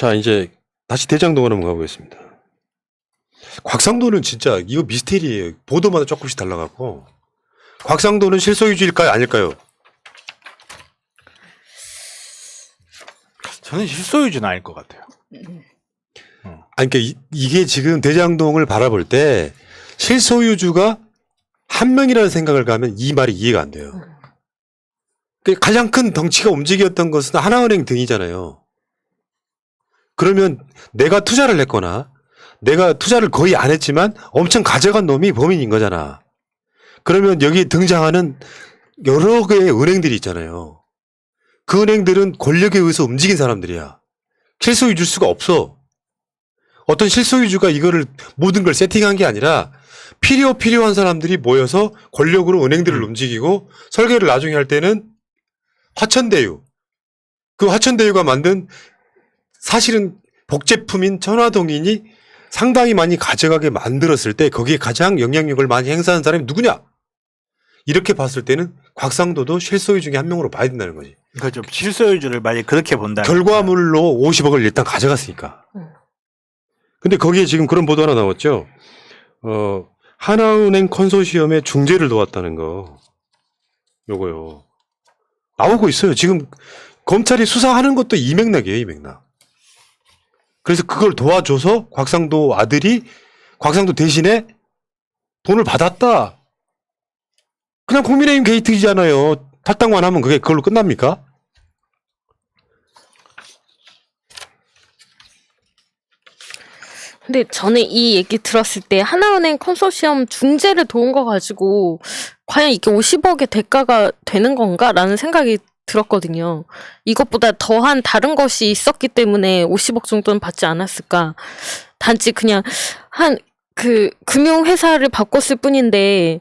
자, 이제 다시 대장동 한번 가보겠습니다. 곽상도는 진짜 이거 미스테리예요. 보도마다 조금씩 달라갖고. 곽상도는 실소유주일까요? 아닐까요? 저는 실소유주는 아닐 것 같아요. 아니, 그러니까 이게 지금 대장동을 바라볼 때 실소유주가 한 명이라는 생각을 가면 이 말이 이해가 안 돼요. 그러니까 가장 큰 덩치가 움직였던 것은 하나은행 등이잖아요. 그러면 내가 투자를 했거나 내가 투자를 거의 안 했지만 엄청 가져간 놈이 범인인 거잖아. 그러면 여기 등장하는 여러 개의 은행들이 있잖아요. 그 은행들은 권력에 의해서 움직인 사람들이야. 실소유주일 수가 없어. 어떤 실소유주가 이거를 모든 걸 세팅한 게 아니라 필요한 사람들이 모여서 권력으로 은행들을 움직이고 설계를 나중에 할 때는 화천대유. 그 화천대유가 만든 사실은 복제품인 천화동인이 상당히 많이 가져가게 만들었을 때 거기에 가장 영향력을 많이 행사한 사람이 누구냐? 이렇게 봤을 때는 곽상도도 실소유 중에 한 명으로 봐야 된다는 거지. 그렇죠. 실소유주를 만약 그렇게 본다면 결과물로 50억을 일단 가져갔으니까. 근데 거기에 지금 그런 보도 하나 나왔죠. 하나은행 컨소시엄의 중재를 도왔다는 거. 요거요. 나오고 있어요. 지금 검찰이 수사하는 것도 이 맥락이에요, 이 맥락. 그래서 그걸 도와줘서 곽상도 아들이 곽상도 대신에 돈을 받았다. 그냥 국민의힘 게이트이잖아요. 탈당만 하면 그게 그걸로 끝납니까? 근데 저는 이 얘기 들었을 때 하나은행 컨소시엄 중재를 도운 거 가지고 과연 이게 50억의 대가가 되는 건가라는 생각이 들었거든요. 이것보다 더한 다른 것이 있었기 때문에 50억 정도는 받지 않았을까. 단지 그냥 금융회사를 바꿨을 뿐인데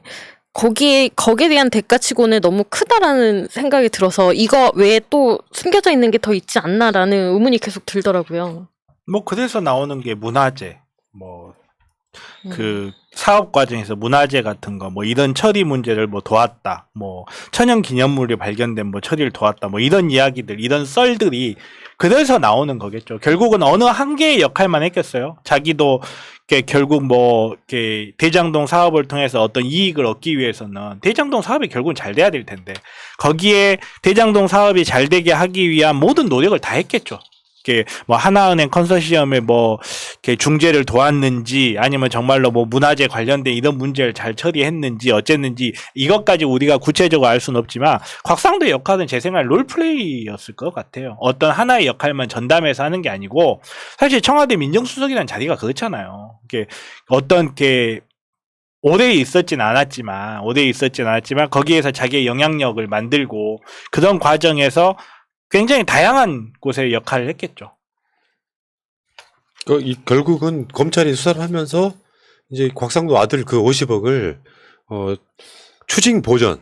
거기에 대한 대가치고는 너무 크다라는 생각이 들어서 이거 외에 또 숨겨져 있는 게 더 있지 않나라는 의문이 계속 들더라고요. 뭐 그래서 나오는 게 문화재, 그 사업 과정에서 문화재 같은 거, 뭐 이런 처리 문제를 뭐 도왔다, 뭐 천연 기념물이 발견된 뭐 처리를 도왔다, 뭐 이런 이야기들, 이런 썰들이 그래서 나오는 거겠죠. 결국은 어느 한 개의 역할만 했겠어요. 자기도 결국 대장동 사업을 통해서 어떤 이익을 얻기 위해서는 대장동 사업이 결국은 잘 돼야 될 텐데 거기에 대장동 사업이 잘 되게 하기 위한 모든 노력을 다 했겠죠. 뭐 하나은행 컨소시엄에 중재를 도왔는지 아니면 정말로 뭐 문화재 관련된 이런 문제를 잘 처리했는지 어쨌는지 이것까지 우리가 구체적으로 알 수는 없지만 곽상도의 역할은 제 생각에 롤플레이였을 것 같아요. 어떤 하나의 역할만 전담해서 하는 게 아니고 사실 청와대 민정수석이라는 자리가 그렇잖아요. 오래 있었진 않았지만 거기에서 자기의 영향력을 만들고 그런 과정에서 굉장히 다양한 곳에 역할을 했겠죠. 결국은 검찰이 수사를 하면서 이제 곽상도 아들 그 50억을 추징 보전.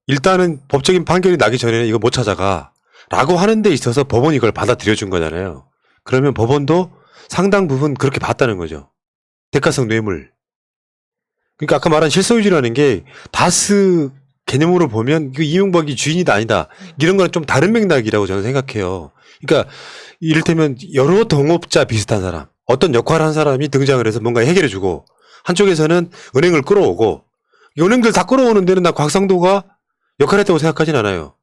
일단은 법적인 판결이 나기 전에는 이거 못 찾아가. 라고 하는 데 있어서 법원이 이걸 받아들여 준 거잖아요. 그러면 법원도 상당 부분 그렇게 봤다는 거죠. 대가성 뇌물. 그러니까 아까 말한 실소유주라는 게 다스 개념으로 보면 이명박이 주인이다 아니다 이런 거는 좀 다른 맥락이라고 저는 생각해요. 그러니까 이를테면 여러 동업자 비슷한 사람 어떤 역할을 한 사람이 등장을 해서 뭔가 해결해주고 한쪽에서는 은행을 끌어오고 이 은행들 다 끌어오는 데는 나 곽상도가 역할을 했다고 생각하진 않아요.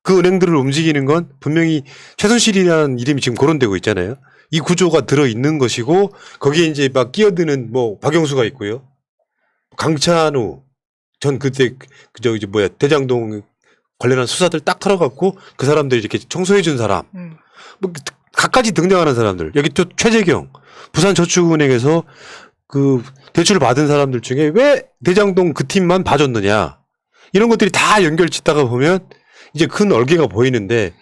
그 은행들을 움직이는 건 분명히 최순실이라는 이름이 지금 거론되고 있잖아요. 이 구조가 들어있는 것이고 거기에 이제 막 끼어드는 뭐 박영수가 있고요. 강찬우 전 그때 대장동 관련한 수사들 딱 털어갖고 그 사람들 이렇게 청소해준 사람 뭐 각가지 등장하는 사람들 여기 또 최재경 부산저축은행에서 그 대출을 받은 사람들 중에 왜 대장동 그 팀만 봐줬느냐 이런 것들이 다 연결짓다가 보면 이제 큰 얼개가 보이는데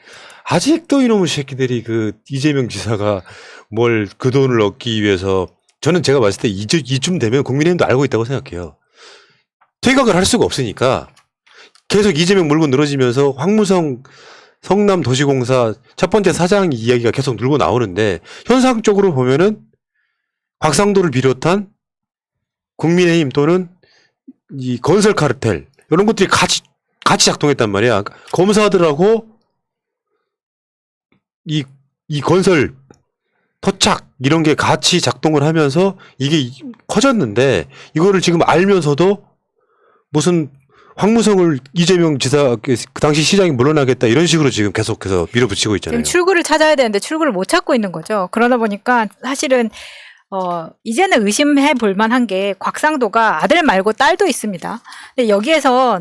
아직도 이놈의 새끼들이 그 이재명 지사가 뭘 그 돈을 얻기 위해서 저는 제가 봤을 때 이쯤 되면 국민의힘도 알고 있다고 생각해요. 퇴각을 할 수가 없으니까 계속 이재명 물고 늘어지면서 황무성 성남도시공사 첫 번째 사장 이야기가 계속 늘고 나오는데 현상적으로 보면은 곽상도를 비롯한 국민의힘 또는 이 건설 카르텔 이런 것들이 같이 작동했단 말이야. 검사들하고 이 건설 토착 이런 게 같이 작동을 하면서 이게 커졌는데 이거를 지금 알면서도 무슨 황무성을 이재명 지사 그 당시 시장이 물러나겠다 이런 식으로 지금 계속해서 밀어붙이고 있잖아요. 지금 출구를 찾아야 되는데 출구를 못 찾고 있는 거죠. 그러다 보니까 사실은 이제는 의심해 볼 만한 게 곽상도가 아들 말고 딸도 있습니다. 근데 여기에서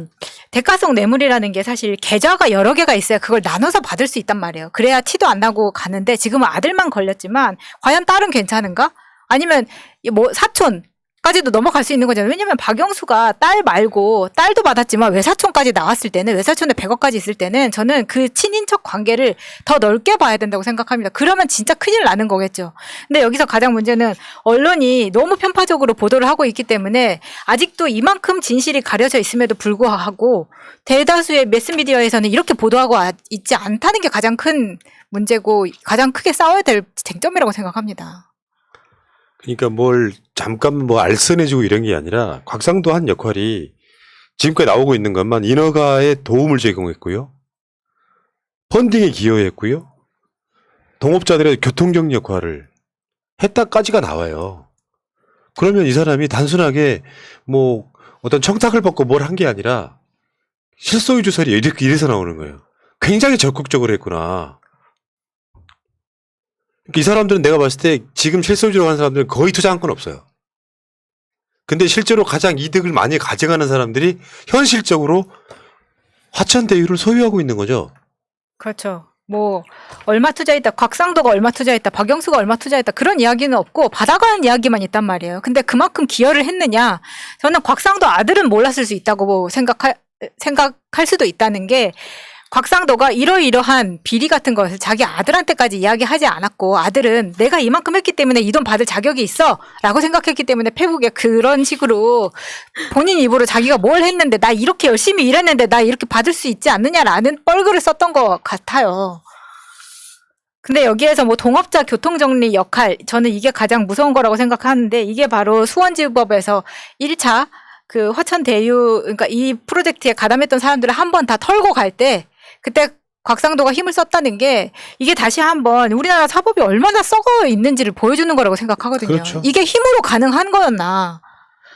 대가성 뇌물이라는 게 사실 계좌가 여러 개가 있어야 그걸 나눠서 받을 수 있단 말이에요. 그래야 티도 안 나고 가는데 지금은 아들만 걸렸지만 과연 딸은 괜찮은가? 아니면 뭐 사촌까지도 넘어갈 수 있는 거잖아요. 왜냐면 박영수가 딸 말고 딸도 받았지만 외사촌까지 나왔을 때는 외사촌에 100억까지 있을 때는 저는 그 친인척 관계를 더 넓게 봐야 된다고 생각합니다. 그러면 진짜 큰일 나는 거겠죠. 근데 여기서 가장 문제는 언론이 너무 편파적으로 보도를 하고 있기 때문에 아직도 이만큼 진실이 가려져 있음에도 불구하고 대다수의 매스미디어에서는 이렇게 보도하고 있지 않다는 게 가장 큰 문제고 가장 크게 싸워야 될 쟁점이라고 생각합니다. 그러니까 뭘 잠깐 뭐 알선해주고 이런 게 아니라 곽상도 한 역할이 지금까지 나오고 있는 것만 인허가에 도움을 제공했고요. 펀딩에 기여했고요. 동업자들의 교통정 역할을 했다까지가 나와요. 그러면 이 사람이 단순하게 뭐 어떤 청탁을 받고 뭘 한 게 아니라 실소유 주설이 이래서 나오는 거예요. 굉장히 적극적으로 했구나. 이 사람들은 내가 봤을 때 지금 실소유주로 하는 사람들은 거의 투자한 건 없어요. 근데 실제로 가장 이득을 많이 가져가는 사람들이 현실적으로 화천대유를 소유하고 있는 거죠. 그렇죠. 뭐 얼마 투자했다, 곽상도가 얼마 투자했다, 박영수가 얼마 투자했다 그런 이야기는 없고 받아가는 이야기만 있단 말이에요. 근데 그만큼 기여를 했느냐? 저는 곽상도 아들은 몰랐을 수 있다고 생각할 수도 있다는 게 곽상도가 이러이러한 비리 같은 것을 자기 아들한테까지 이야기하지 않았고 아들은 내가 이만큼 했기 때문에 이 돈 받을 자격이 있어 라고 생각했기 때문에 페북에 그런 식으로 본인 입으로 자기가 뭘 했는데 나 이렇게 열심히 일했는데 나 이렇게 받을 수 있지 않느냐라는 뻘글을 썼던 것 같아요. 근데 여기에서 뭐 동업자 교통정리 역할 저는 이게 가장 무서운 거라고 생각하는데 이게 바로 수원지법에서 1차 그 화천대유 그러니까 이 프로젝트에 가담했던 사람들을 한 번 다 털고 갈 때 그때 곽상도가 힘을 썼다는 게 이게 다시 한번 우리나라 사법이 얼마나 썩어 있는지를 보여주는 거라고 생각하거든요. 그렇죠. 이게 힘으로 가능한 거였나.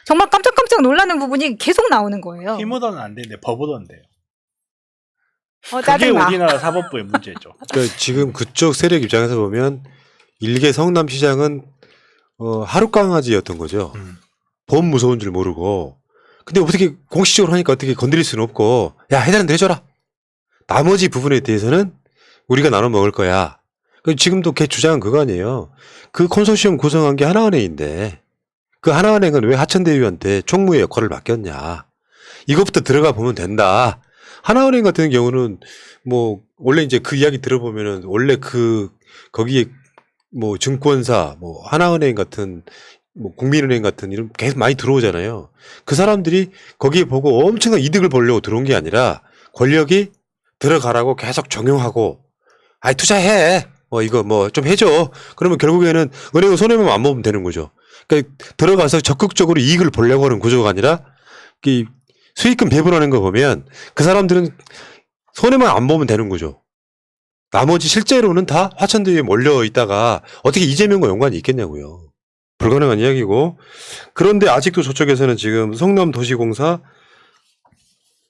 정말 깜짝깜짝 놀라는 부분이 계속 나오는 거예요. 힘으로는 안 되는데 법으로는 돼요. 그게 짜증나. 우리나라 사법부의 문제죠. 그러니까 지금 그쪽 세력 입장에서 보면 일개 성남시장은 하루 강아지였던 거죠. 법 무서운 줄 모르고. 근데 어떻게 공식적으로 하니까 어떻게 건드릴 수는 없고 야 해달라는 대로 해줘라. 나머지 부분에 대해서는 우리가 나눠 먹을 거야. 지금도 걔 주장은 그거 아니에요. 그 컨소시엄 구성한 게 하나은행인데 그 하나은행은 왜 하천대유한테 총무의 역할을 맡겼냐. 이것부터 들어가 보면 된다. 하나은행 같은 경우는 뭐 원래 이제 그 이야기 들어보면은 원래 거기에 뭐 증권사 뭐 하나은행 같은 뭐 국민은행 같은 이런 계속 많이 들어오잖아요. 그 사람들이 거기에 보고 엄청난 이득을 보려고 들어온 게 아니라 권력이 들어가라고 계속 종용하고 아이 투자해 뭐 이거 뭐 좀 해줘. 그러면 결국에는 은행은 손해만 안 보면 되는 거죠. 그러니까 들어가서 적극적으로 이익을 보려고 하는 구조가 아니라 이 수익금 배분하는 거 보면 그 사람들은 손해만 안 보면 되는 거죠. 나머지 실제로는 다 화천대유에 몰려 있다가 어떻게 이재명과 연관이 있겠냐고요. 불가능한 이야기고. 그런데 아직도 저쪽에서는 지금 성남도시공사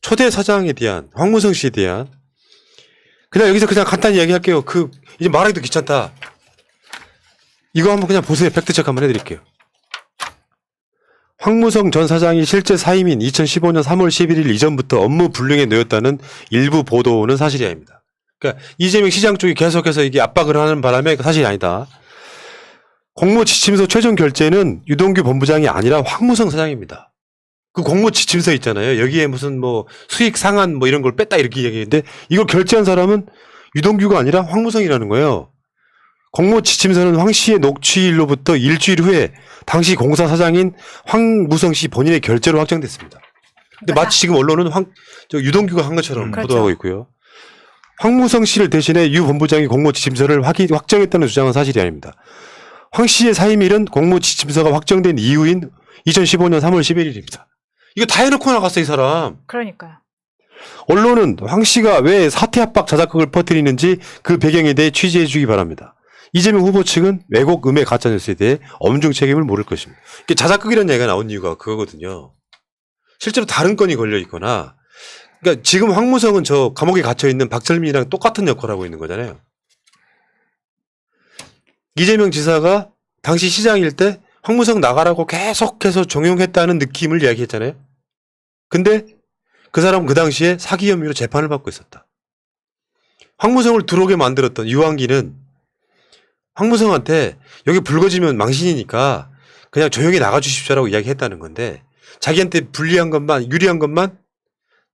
초대 사장에 대한 황무성 씨에 대한 그냥 여기서 그냥 간단히 이야기할게요. 이제 말하기도 귀찮다. 이거 한번 그냥 보세요. 팩트체크 한번 해드릴게요. 황무성 전 사장이 실제 사임인 2015년 3월 11일 이전부터 업무 불능에 놓였다는 일부 보도는 사실이 아닙니다. 그러니까 이재명 시장 쪽이 계속해서 이게 압박을 하는 바람에 사실이 아니다. 공모 지침서 최종 결재는 유동규 본부장이 아니라 황무성 사장입니다. 그 공모 지침서 있잖아요. 여기에 무슨 뭐 수익 상한 뭐 이런 걸 뺐다 이렇게 얘기했는데 이걸 결재한 사람은 유동규가 아니라 황무성이라는 거예요. 공모 지침서는 황 씨의 녹취일로부터 일주일 후에 당시 공사 사장인 황무성 씨 본인의 결재로 확정됐습니다. 근데 마치 지금 언론은 유동규가 한 것처럼 그렇죠. 보도하고 있고요. 황무성 씨를 대신해 유 본부장이 공모 지침서를 확정했다는 주장은 사실이 아닙니다. 황 씨의 사임일은 공모 지침서가 확정된 이후인 2015년 3월 11일입니다. 이거 다 해놓고 나갔어, 이 사람. 그러니까요. 언론은 황 씨가 왜 사퇴 압박 자작극을 퍼뜨리는지 그 배경에 대해 취재해 주기 바랍니다. 이재명 후보 측은 왜곡 음해 가짜뉴스에 대해 엄중 책임을 물을 것입니다. 이게 자작극이라는 얘기가 나온 이유가 그거거든요. 실제로 다른 건이 걸려 있거나, 그러니까 지금 황무성은 저 감옥에 갇혀 있는 박철민이랑 똑같은 역할을 하고 있는 거잖아요. 이재명 지사가 당시 시장일 때 황무성 나가라고 계속해서 종용했다는 느낌을 이야기했잖아요. 근데 그 사람은 그 당시에 사기 혐의로 재판을 받고 있었다. 황무성을 들어오게 만들었던 유한기는 황무성한테 여기 불거지면 망신이니까 그냥 조용히 나가주십시오라고 이야기했다는 건데, 자기한테 불리한 것만, 유리한 것만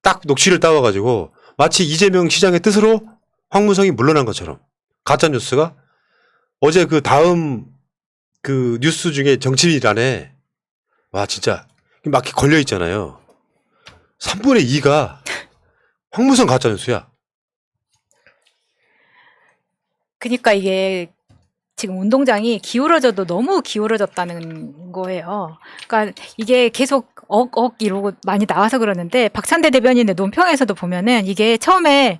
딱 녹취를 따와가지고 마치 이재명 시장의 뜻으로 황무성이 물러난 것처럼 가짜뉴스가 어제 그 다음 그 뉴스 중에 정치인란에 와 진짜 막 걸려 있잖아요. 3분의 2가 황무성 가짜뉴스야. 그러니까 이게 지금 운동장이 기울어져도 너무 기울어졌다는 거예요. 그러니까 이게 계속 이러고 많이 나와서 그러는데, 박찬대 대변인의 논평에서도 보면은 이게 처음에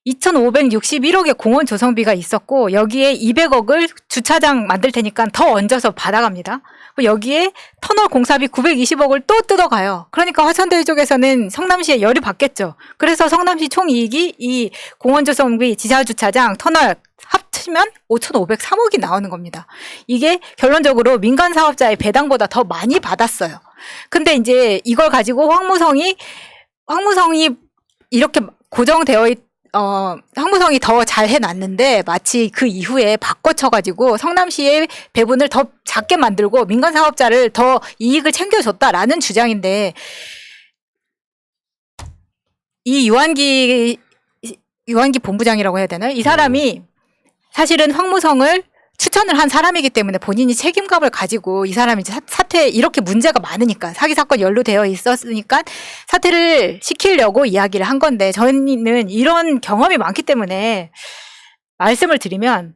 2,561억의 공원 조성비가 있었고, 여기에 200억을 주차장 만들 테니까 더 얹어서 받아갑니다. 여기에 터널 공사비 920억을 또 뜯어가요. 그러니까 화천대유 쪽에서는 성남시에 열이 받겠죠. 그래서 성남시 총이익이 이 공원 조성비, 지하주차장, 터널 합치면 5,503억이 나오는 겁니다. 이게 결론적으로 민간 사업자의 배당보다 더 많이 받았어요. 근데 이제 이걸 가지고 황무성이 이렇게 고정되어 황무성이 더 잘 해놨는데 마치 그 이후에 바꿔쳐가지고 성남시의 배분을 더 작게 만들고 민간 사업자를 더 이익을 챙겨줬다라는 주장인데, 이 유한기 본부장이라고 해야 되나요? 이 사람이 사실은 황무성을 추천을 한 사람이기 때문에 본인이 책임감을 가지고 이 사람이 사태 이렇게 문제가 많으니까, 사기 사건 연루되어 있었으니까 사퇴를 시키려고 이야기를 한 건데, 저희는 이런 경험이 많기 때문에 말씀을 드리면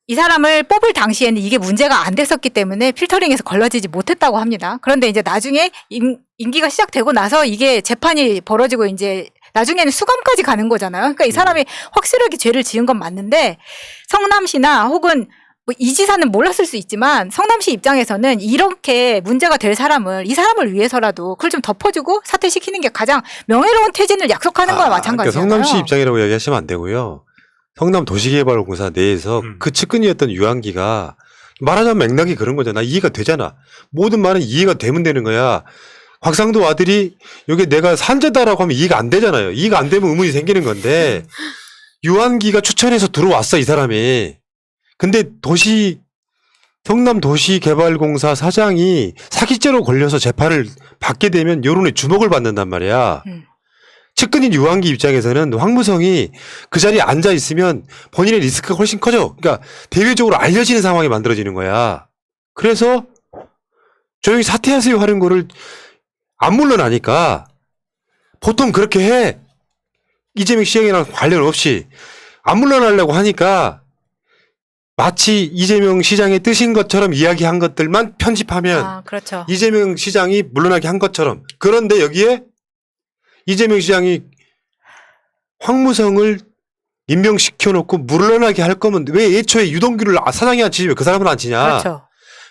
이 사람을 뽑을 당시에는 이게 문제가 안 됐었기 때문에 필터링에서 걸러지지 못했다고 합니다. 그런데 이제 나중에 임기가 시작되고 나서 이게 재판이 벌어지고 이제 나중에는 수감까지 가는 거잖아요. 그러니까 이 사람이 확실하게 죄를 지은 건 맞는데, 성남시나 혹은 뭐 이 지사는 몰랐을 수 있지만 성남시 입장에서는 이렇게 문제가 될 이 사람을 위해서라도 그걸 좀 덮어주고 사퇴시키는 게 가장 명예로운 퇴진을 약속하는 거와 마찬가지잖아요. 그러니까 성남시 입장이라고 이야기하시면 안 되고요. 성남도시개발공사 내에서 그 측근이었던 유한기가 말하자면 맥락이 그런 거잖아. 이해가 되잖아. 모든 말은 이해가 되면 되는 거야. 곽상도 아들이 여기 내가 산재다라고 하면 이해가 안 되잖아요. 이해가 안 되면 의문이 생기는 건데, 유한기가 추천해서 들어왔어, 이 사람이. 근데 성남도시개발공사 사장이 사기죄로 걸려서 재판을 받게 되면 여론의 주목을 받는단 말이야. 측근인 유한기 입장에서는 황무성이 그 자리에 앉아 있으면 본인의 리스크가 훨씬 커져. 그러니까 대외적으로 알려지는 상황이 만들어지는 거야. 그래서 조용히 사퇴하세요 하는 거를 안 물러나니까 보통 그렇게 해. 이재명 시장이랑 관련 없이 안 물러나려고 하니까 마치 이재명 시장의 뜻인 것처럼 이야기한 것들만 편집하면 그렇죠. 이재명 시장이 물러나게 한 것처럼. 그런데 여기에 이재명 시장이 황무성을 임명시켜놓고 물러나게 할 거면 왜 애초에 유동규를 사장이 안 치지 왜 그 사람은 안 치냐. 그렇죠.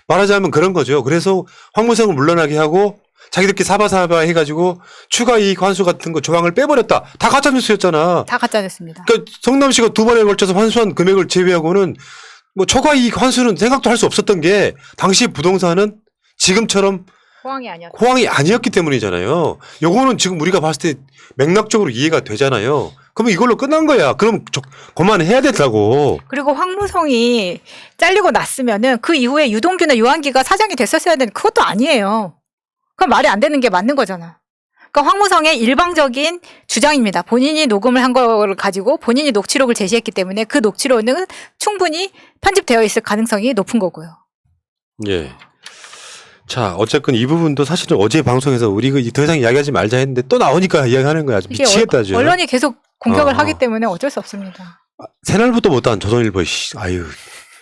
말하자면 그런 거죠. 그래서 황무성을 물러나게 하고 자기들끼리 사바사바 해가지고 추가 이익 환수 같은 거 조항을 빼버렸다. 다 가짜뉴스였잖아. 다 가짜뉴스입니다. 그러니까 성남시가 2번에 걸쳐서 환수한 금액을 제외하고는 뭐 초과 이익 환수는 생각도 할 수 없었던 게, 당시 부동산은 지금처럼 호황이 아니었기 때문이잖아요. 요거는 지금 우리가 봤을 때 맥락적으로 이해가 되잖아요. 그러면 이걸로 끝난 거야. 그럼 그만해야 된다고. 그리고 황무성이 잘리고 났으면은 그 이후에 유동규나 유한기가 사장이 됐었어야 되는, 그것도 아니에요. 그럼 말이 안 되는 게 맞는 거잖아. 그러니까 황무성의 일방적인 주장입니다. 본인이 녹음을 한 거를 가지고 본인이 녹취록을 제시했기 때문에 그 녹취록은 충분히 편집되어 있을 가능성이 높은 거고요. 예. 자, 어쨌건 이 부분도 사실은 어제 방송에서 우리 더 이상 이야기하지 말자 했는데 또 나오니까 이야기하는 거야. 아주 미치겠다. 언론이 계속 공격을 하기 때문에 어쩔 수 없습니다. 새날부터 못한 조선일보, 아유,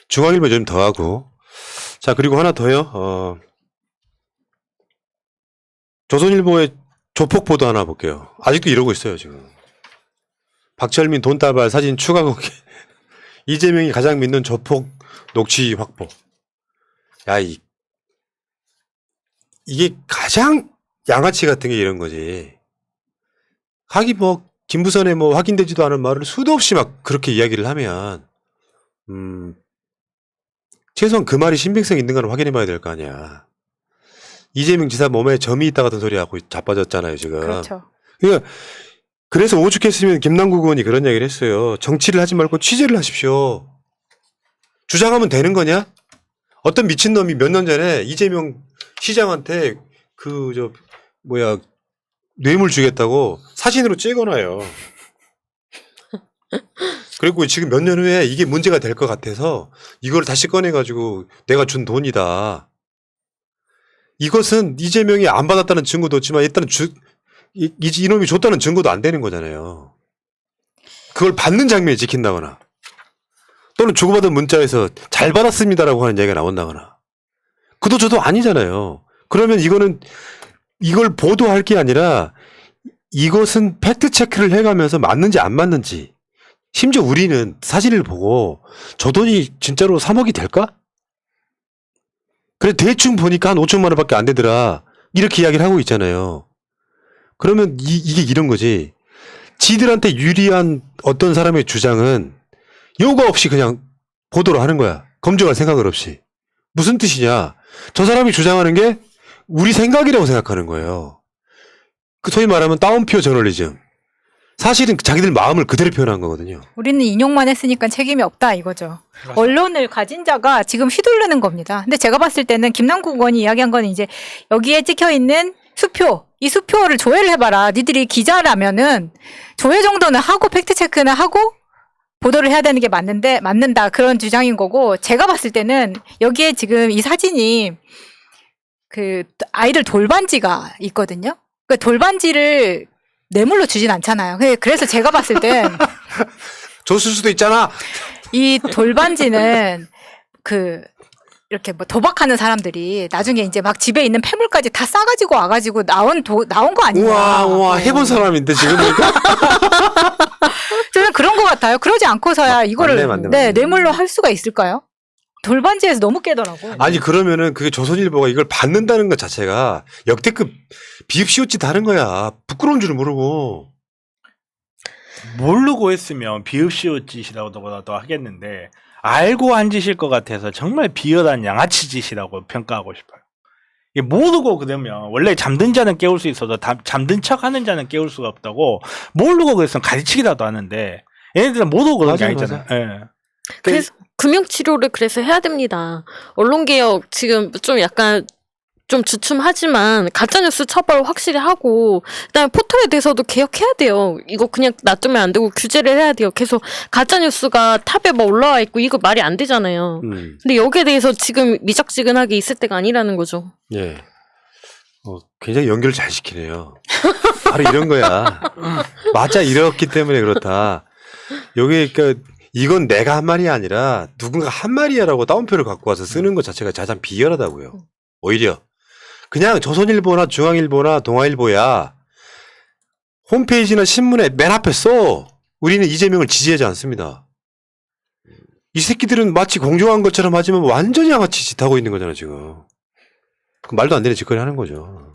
중앙일보 좀 더 하고. 자, 그리고 하나 더요. 조선일보의 조폭 보도 하나 볼게요. 아직도 이러고 있어요, 지금. 박철민 돈다발 사진 추가 공개. 이재명이 가장 믿는 조폭 녹취 확보. 야, 이게 가장 양아치 같은 게 이런 거지. 하기 뭐 김부선에 뭐 확인되지도 않은 말을 수도 없이 막 그렇게 이야기를 하면 최소한 그 말이 신빙성 있는가를 확인해 봐야 될 거 아니야. 이재명 지사 몸에 점이 있다 같은 소리 하고 자빠졌잖아요, 지금. 그렇죠. 그러니까 그래서 오죽했으면 김남국 의원이 그런 얘기를 했어요. 정치를 하지 말고 취재를 하십시오. 주장하면 되는 거냐? 어떤 미친놈이 몇 년 전에 이재명 시장한테 뇌물 주겠다고 사진으로 찍어놔요. 그리고 지금 몇 년 후에 이게 문제가 될 것 같아서 이걸 다시 꺼내가지고 내가 준 돈이다. 이것은 이재명이 안 받았다는 증거도 없지만 일단은 이놈이 줬다는 증거도 안 되는 거잖아요. 그걸 받는 장면이 찍힌다거나 또는 주고받은 문자에서 잘 받았습니다라고 하는 얘기가 나온다거나 그도 저도 아니잖아요. 그러면 이걸 보도할 게 아니라 이것은 팩트 체크를 해가면서 맞는지 안 맞는지 심지어 우리는 사진을 보고 저 돈이 진짜로 3억이 될까? 그래 대충 보니까 한 5천만 원밖에 안 되더라 이렇게 이야기를 하고 있잖아요. 그러면 이게 이런 거지. 지들한테 유리한 어떤 사람의 주장은 요가 없이 그냥 보도를 하는 거야. 검증할 생각을 없이. 무슨 뜻이냐. 저 사람이 주장하는 게 우리 생각이라고 생각하는 거예요. 그 소위 말하면 다운표 저널리즘. 사실은 자기들 마음을 그대로 표현한 거거든요. 우리는 인용만 했으니까 책임이 없다 이거죠. 맞아. 언론을 가진 자가 지금 휘둘르는 겁니다. 근데 제가 봤을 때는 김남국 의원이 이야기한 건 이제 여기에 찍혀 있는 수표, 이 수표를 조회를 해봐라. 니들이 기자라면은 조회 정도는 하고 팩트 체크는 하고 보도를 해야 되는 게 맞는다 그런 주장인 거고, 제가 봤을 때는 여기에 지금 이 사진이 그 아이들 돌반지가 있거든요. 그 돌반지를 뇌물로 주진 않잖아요. 그래서 제가 봤을 땐 줬을 수도 있잖아. 이 돌반지는 이렇게 뭐 도박하는 사람들이 나중에 이제 막 집에 있는 폐물까지 다 싸가지고 와가지고 나온 거 아닌가. 우와, 해본 사람인데 지금 보니까. 저는 그런 것 같아요. 그러지 않고서야 이거를 맞네. 뇌물로 할 수가 있을까요? 돌반지에서 너무 깨더라고. 아니, 그러면은 그게 조선일보가 이걸 받는다는 것 자체가 역대급 비읍시옷짓 하는 거야. 부끄러운 줄을 모르고. 모르고 했으면 비읍시옷 짓이라고도 하겠는데 알고 한 짓일 것 같아서 정말 비열한 양아치 짓이라고 평가하고 싶어요. 이게 모르고 그러면 원래 잠든 자는 깨울 수 있어도 잠든 척하는 자는 깨울 수가 없다고. 모르고 그랬으면 가르치기라도 하는데 얘네들은 모르고 그런 게 아니잖아요. 예. 그래서 금융치료를 그래서 해야 됩니다. 언론개혁 지금 좀 약간 좀 주춤하지만 가짜뉴스 처벌 확실히 하고, 그다음에 포털에 대해서도 개혁해야 돼요. 이거 그냥 놔두면 안 되고 규제를 해야 돼요. 계속 가짜뉴스가 탑에 막 올라와 있고 이거 말이 안 되잖아요. 근데 여기에 대해서 지금 미적지근하게 있을 때가 아니라는 거죠. 예. 굉장히 연결을 잘 시키네요. 바로 이런 거야. 맞아, 이렇기 때문에 그렇다. 여기 이건 내가 한 말이 아니라 누군가 한 말이야라고 따옴표를 갖고 와서 쓰는 것 자체가 가장 비열하다고요. 오히려 그냥 조선일보나 중앙일보나 동아일보야 홈페이지나 신문에 맨 앞에 써. 우리는 이재명을 지지하지 않습니다. 이 새끼들은 마치 공정한 것처럼 하지만 완전히 양아치 짓 하고 있는 거잖아 지금. 말도 안 되는 짓거리 하는 거죠.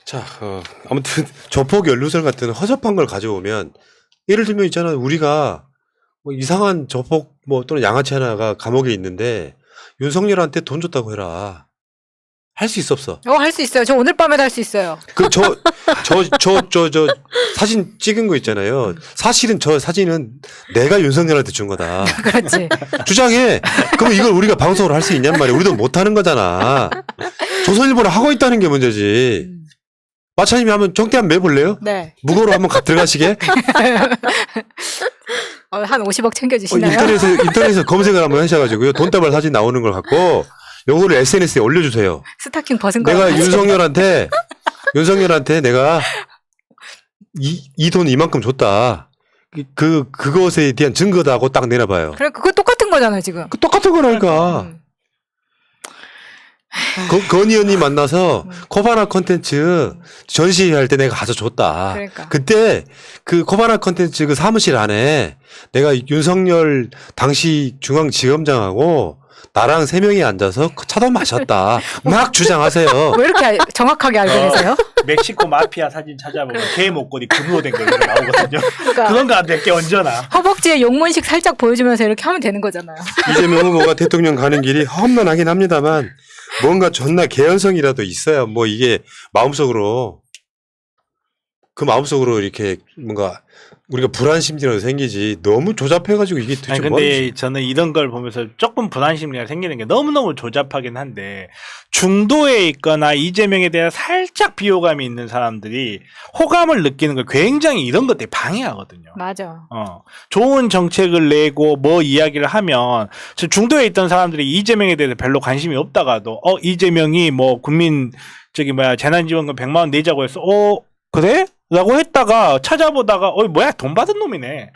자, 아무튼 조폭 연루설 같은 허접한 걸 가져오면, 예를 들면 있잖아, 우리가 뭐 이상한 조폭 또는 양아치 하나가 감옥에 있는데 윤석열한테 돈 줬다고 해라. 할 수 있어 없어? 할 수 있어요. 저 오늘 밤에도 할 수 있어요. 저 사진 찍은 거 있잖아요. 사실은 저 사진은 내가 윤석열한테 준 거다. 그렇지. 주장해. 그럼 이걸 우리가 방송으로 할 수 있냔 말이야. 우리도 못 하는 거잖아. 조선일보는 하고 있다는 게 문제지. 마차님이 하면 정대 한번 매볼래요? 네. 무거로 한번 들어가시게? 한 50억 챙겨주시나요? 인터넷에서 검색을 한번 하셔가지고요. 돈다발 사진 나오는 걸 갖고 요거를 SNS에 올려주세요. 스타킹 벗은 거. 내가 윤석열한테 내가 이 돈 이만큼 줬다. 그것에 대한 증거다 하고 딱 내놔봐요. 그래, 그거 똑같은 거잖아요, 지금. 똑같은 거라니까. 건 의원님 만나서 코바나 콘텐츠 전시할 때 내가 가서 줬다. 그러니까. 그때 그 코바나 콘텐츠 그 사무실 안에 내가 윤석열 당시 중앙지검장하고 나랑 3명이 앉아서 차도 마셨다. 막 주장하세요. 왜 이렇게 정확하게 알고 계세요? 멕시코 마피아 사진 찾아보면 개 목걸이 금으로 된 거 이렇게 나오거든요. 그러니까 그런 거 몇 개 얹어놔. 허벅지에 용문식 살짝 보여주면서 이렇게 하면 되는 거잖아요. 이재명 후보가 대통령 가는 길이 험난하긴 합니다만 뭔가 존나 개연성이라도 있어야 뭐 이게 마음속으로 이렇게 뭔가 우리가 불안심이라도 생기지 너무 조잡해가지고 이게 도대체 아니 뭐 하는 근데 저는 이런 걸 보면서 조금 불안심이 생기는 게 너무너무 조잡하긴 한데 중도에 있거나 이재명에 대한 살짝 비호감이 있는 사람들이 호감을 느끼는 걸 굉장히 이런 것들이 방해하거든요. 맞아. 좋은 정책을 내고 뭐 이야기를 하면 저 중도에 있던 사람들이 이재명에 대해서 별로 관심이 없다가도 이재명이 뭐 국민 재난지원금 100만 원 내자고 해서 그래? 라고 했다가 찾아보다가 뭐야 돈 받은 놈이네.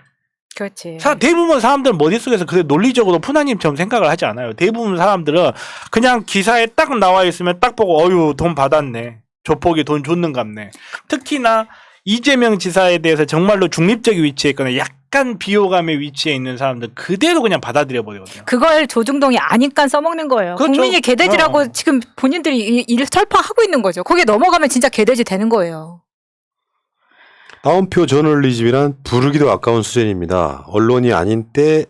그렇지. 대부분 사람들은 머릿속에서 그래 논리적으로 푸나님처럼 생각을 하지 않아요. 대부분 사람들은 그냥 기사에 딱 나와 있으면 딱 보고 어휴 돈 받았네. 조폭이 돈 줬는갑네. 특히나 이재명 지사에 대해서 정말로 중립적 위치에 있거나 약간 비호감의 위치에 있는 사람들 그대로 그냥 받아들여 버리거든요. 그걸 조중동이 아니까 써먹는 거예요. 그렇죠. 국민이 개돼지라고 지금 본인들이 일 설파하고 있는 거죠. 거기에 넘어가면 진짜 개돼지 되는 거예요. 따옴표 저널리즘이란 부르기도 아까운 수준입니다. 언론이 아닌 땐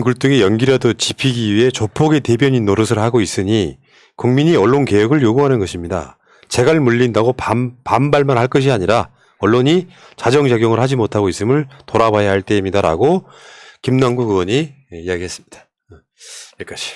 굴뚝에 연기라도 짚히기 위해 조폭의 대변인 노릇을 하고 있으니 국민이 언론 개혁을 요구하는 것입니다. 재갈 물린다고 반발만 할 것이 아니라 언론이 자정작용을 하지 못하고 있음을 돌아봐야 할 때입니다라고 김남국 의원이 이야기했습니다. 여기까지.